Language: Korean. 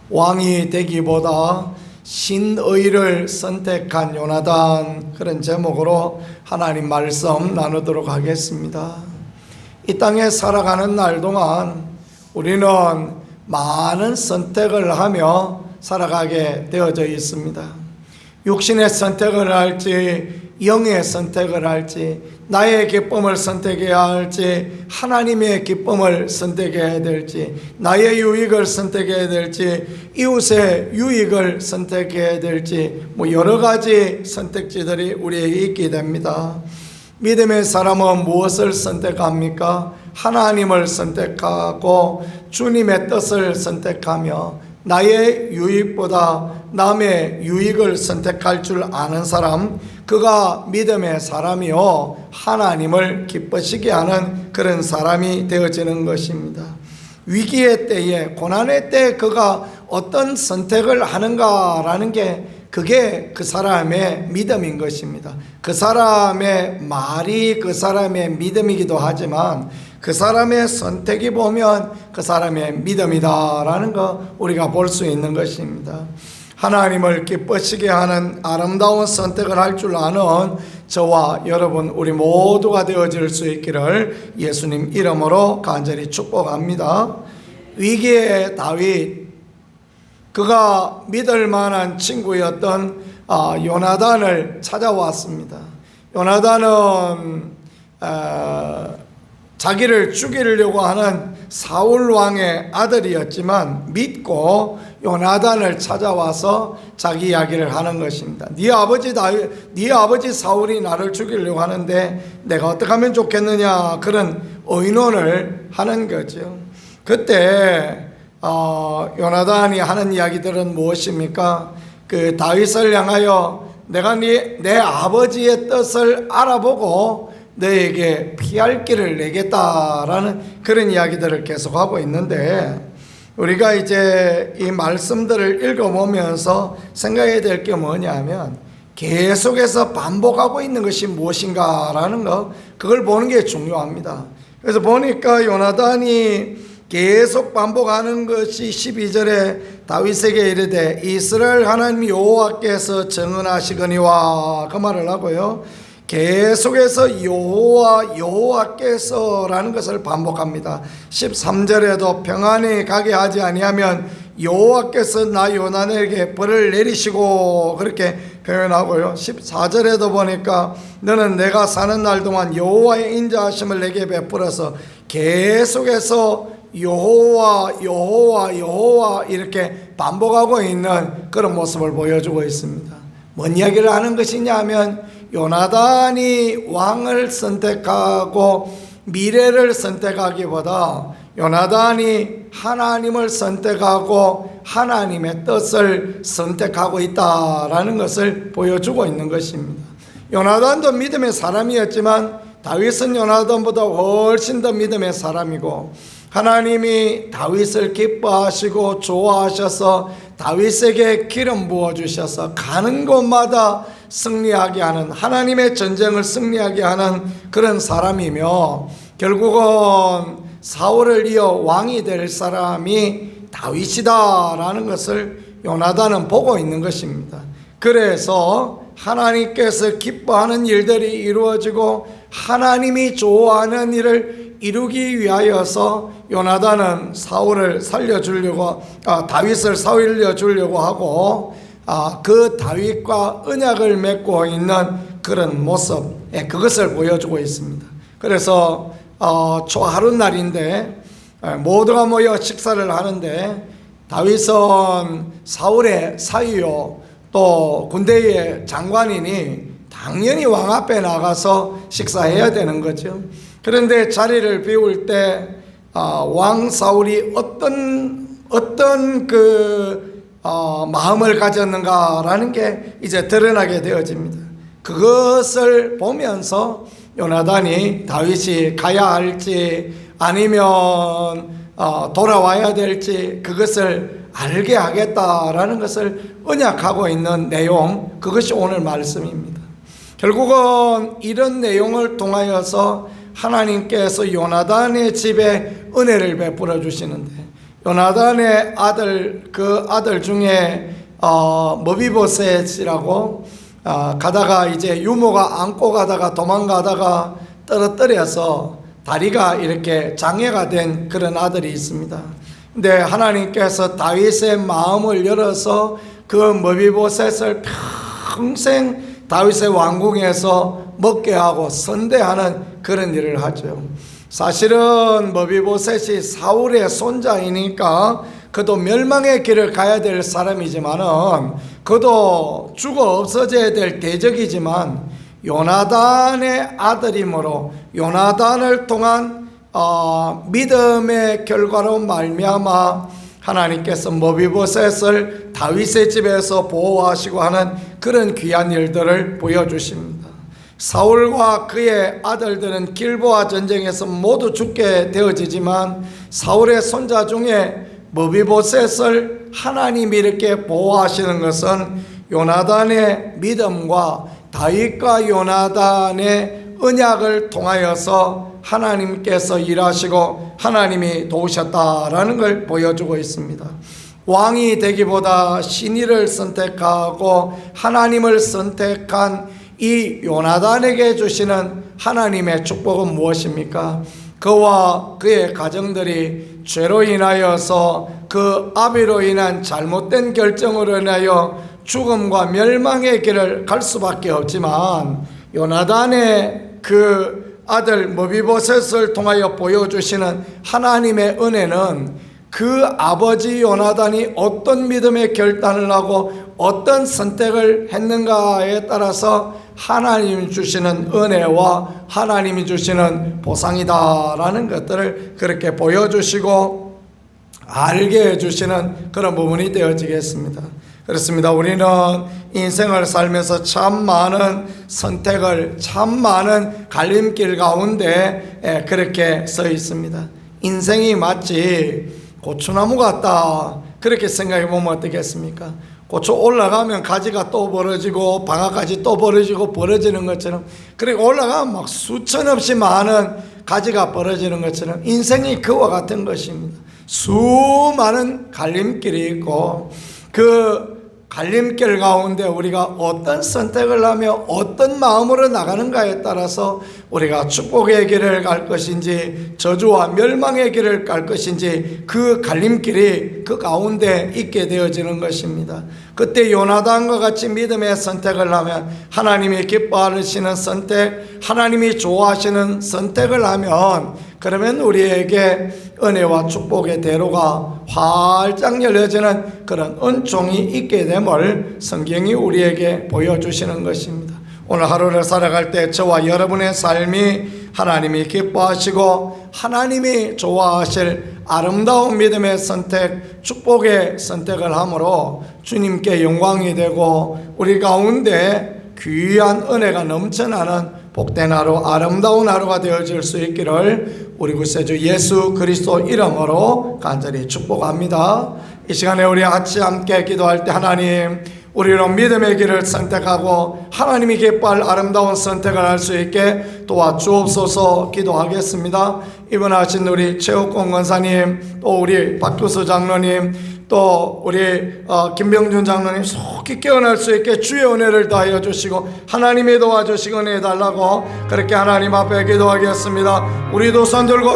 왕이 되기보다 신의를 선택한 요나단, 그런 제목으로 하나님 말씀 나누도록 하겠습니다. 이 땅에 살아가는 날 동안 우리는 많은 선택을 하며 살아가게 되어져 있습니다. 육신의 선택을 할지, 영의 선택을 할지, 나의 기쁨을 선택해야 할지, 하나님의 기쁨을 선택해야 될지, 나의 유익을 선택해야 될지, 이웃의 유익을 선택해야 될지, 여러 가지 선택지들이 우리에게 있게 됩니다. 믿음의 사람은 무엇을 선택합니까? 하나님을 선택하고 주님의 뜻을 선택하며 나의 유익보다 남의 유익을 선택할 줄 아는 사람, 그가 믿음의 사람이요 하나님을 기쁘시게 하는 그런 사람이 되어지는 것입니다. 위기의 때에, 고난의 때에 그가 어떤 선택을 하는가라는 게, 그게 그 사람의 믿음인 것입니다. 그 사람의 말이 그 사람의 믿음이기도 하지만 그 사람의 선택이 보면 그 사람의 믿음이다라는 거 우리가 볼 수 있는 것입니다. 하나님을 기쁘시게 하는 아름다운 선택을 할 줄 아는 저와 여러분, 우리 모두가 되어질 수 있기를 예수님 이름으로 간절히 축복합니다. 위기의 다윗, 그가 믿을 만한 친구였던 요나단을 찾아왔습니다. 요나단은 자기를 죽이려고 하는 사울 왕의 아들이었지만 믿고 요나단을 찾아와서 자기 이야기를 하는 것입니다. 네 아버지 사울이 나를 죽이려고 하는데 내가 어떻게 하면 좋겠느냐, 그런 의논을 하는 거죠. 그때 요나단이 하는 이야기들은 무엇입니까? 그 다윗을 향하여 내가 내 아버지의 뜻을 알아보고 너에게 피할 길을 내겠다라는 그런 이야기들을 계속하고 있는데, 우리가 이제 이 말씀들을 읽어보면서 생각해야 될 게 뭐냐면, 계속해서 반복하고 있는 것이 무엇인가라는 거, 그걸 보는 게 중요합니다. 그래서 보니까 요나단이 계속 반복하는 것이 12절에 다윗에게 이르되 이스라엘 하나님 여호와께서 정언하시거니와, 그 말을 하고요, 계속해서 여호와께서라는 것을 반복합니다. 13절에도 평안히 가게 하지 아니하면 여호와께서 나 요나단에게 벌을 내리시고, 그렇게 표현하고요. 14절에도 보니까 너는 내가 사는 날 동안 여호와의 인자하심을 내게 베풀어서, 계속해서 여호와 이렇게 반복하고 있는 그런 모습을 보여주고 있습니다. 뭔 이야기를 하는 것이냐 하면, 요나단이 왕을 선택하고 미래를 선택하기보다 요나단이 하나님을 선택하고 하나님의 뜻을 선택하고 있다라는 것을 보여주고 있는 것입니다. 요나단도 믿음의 사람이었지만 다윗은 요나단보다 훨씬 더 믿음의 사람이고, 하나님이 다윗을 기뻐하시고 좋아하셔서 다윗에게 기름 부어주셔서 가는 곳마다 승리하게 하는, 하나님의 전쟁을 승리하게 하는 그런 사람이며, 결국은 사울을 이어 왕이 될 사람이 다윗이다라는 것을 요나단은 보고 있는 것입니다. 그래서 하나님께서 기뻐하는 일들이 이루어지고 하나님이 좋아하는 일을 이루기 위하여서 요나단은 다윗을 살려주려고 하고, 그 다윗과 언약을 맺고 있는 그런 모습, 그것을 보여주고 있습니다. 그래서 초하룻날인데 모두가 모여 식사를 하는데, 다윗은 사울의 사위요 또 군대의 장관이니 당연히 왕 앞에 나가서 식사해야 되는 거죠. 그런데 자리를 비울 때 왕 사울이 어떤 마음을 가졌는가라는 게 이제 드러나게 되어집니다. 그것을 보면서 요나단이 다윗이 가야 할지 아니면 돌아와야 될지 그것을 알게 하겠다라는 것을 언약하고 있는 내용, 그것이 오늘 말씀입니다. 결국은 이런 내용을 통하여서 하나님께서 요나단의 집에 은혜를 베풀어 주시는데, 요나단의 아들, 그 아들 중에 머비보셋이라고 가다가 이제 유모가 안고 가다가 도망가다가 떨어뜨려서 다리가 이렇게 장애가 된 그런 아들이 있습니다. 근데 하나님께서 다윗의 마음을 열어서 그 머비보셋을 평생 다윗의 왕궁에서 먹게 하고 선대하는 그런 일을 하죠. 사실은 머비보셋이 사울의 손자이니까 그도 멸망의 길을 가야 될 사람이지만은 그도 죽어 없어져야 될 대적이지만 요나단의 아들이므로 요나단을 통한 믿음의 결과로 말미암아 하나님께서 머비보셋을 다윗의 집에서 보호하시고 하는 그런 귀한 일들을 보여주십니다. 사울과 그의 아들들은 길보아 전쟁에서 모두 죽게 되어지지만 사울의 손자 중에 머비보셋을 하나님이 이렇게 보호하시는 것은 요나단의 믿음과 다윗과 요나단의 언약을 통하여서 하나님께서 일하시고 하나님이 도우셨다라는 걸 보여주고 있습니다. 왕이 되기보다 신의를 선택하고 하나님을 선택한 이 요나단에게 주시는 하나님의 축복은 무엇입니까? 그와 그의 가정들이 죄로 인하여서 그 아비로 인한 잘못된 결정으로 인하여 죽음과 멸망의 길을 갈 수밖에 없지만 요나단의 그 아들 머비보셋을 통하여 보여주시는 하나님의 은혜는 그 아버지 요나단이 어떤 믿음의 결단을 하고 어떤 선택을 했는가에 따라서 하나님이 주시는 은혜와 하나님이 주시는 보상이다라는 것들을 그렇게 보여주시고 알게 해주시는 그런 부분이 되어지겠습니다. 그렇습니다. 우리는 인생을 살면서 참 많은 선택을, 참 많은 갈림길 가운데 그렇게 서 있습니다. 인생이 마치 고추나무 같다, 그렇게 생각해 보면 어떻겠습니까? 고추 올라가면 가지가 또 벌어지고 방아까지 또 벌어지고 벌어지는 것처럼, 그리고 올라가면 막 수천 없이 많은 가지가 벌어지는 것처럼 인생이 그와 같은 것입니다. 수많은 갈림길이 있고 그 갈림길 가운데 우리가 어떤 선택을 하며 어떤 마음으로 나가는가에 따라서 우리가 축복의 길을 갈 것인지 저주와 멸망의 길을 갈 것인지 그 갈림길이 그 가운데 있게 되어지는 것입니다. 그때 요나단과 같이 믿음의 선택을 하면, 하나님이 기뻐하시는 선택, 하나님이 좋아하시는 선택을 하면, 그러면 우리에게 은혜와 축복의 대로가 활짝 열려지는 그런 은총이 있게 됨을 성경이 우리에게 보여주시는 것입니다. 오늘 하루를 살아갈 때 저와 여러분의 삶이 하나님이 기뻐하시고 하나님이 좋아하실 아름다운 믿음의 선택, 축복의 선택을 함으로 주님께 영광이 되고 우리 가운데 귀한 은혜가 넘쳐나는 복된 하루, 아름다운 하루가 되어질 수 있기를 우리 구세주 예수 그리스도 이름으로 간절히 축복합니다. 이 시간에 우리 같이 함께 기도할 때 하나님, 우리로 믿음의 길을 선택하고 하나님이 기뻐할 아름다운 선택을 할 수 있게 도와주옵소서 기도하겠습니다. 입원하신 우리 최옥공 권사님, 또 우리 박교수 장로님, 또 우리 김병준 장로님 속히 깨어날 수 있게 주의 은혜를 다하여 주시고 하나님이 도와주시고 은혜 달라고 그렇게 하나님 앞에 기도하겠습니다. 우리도 손 들고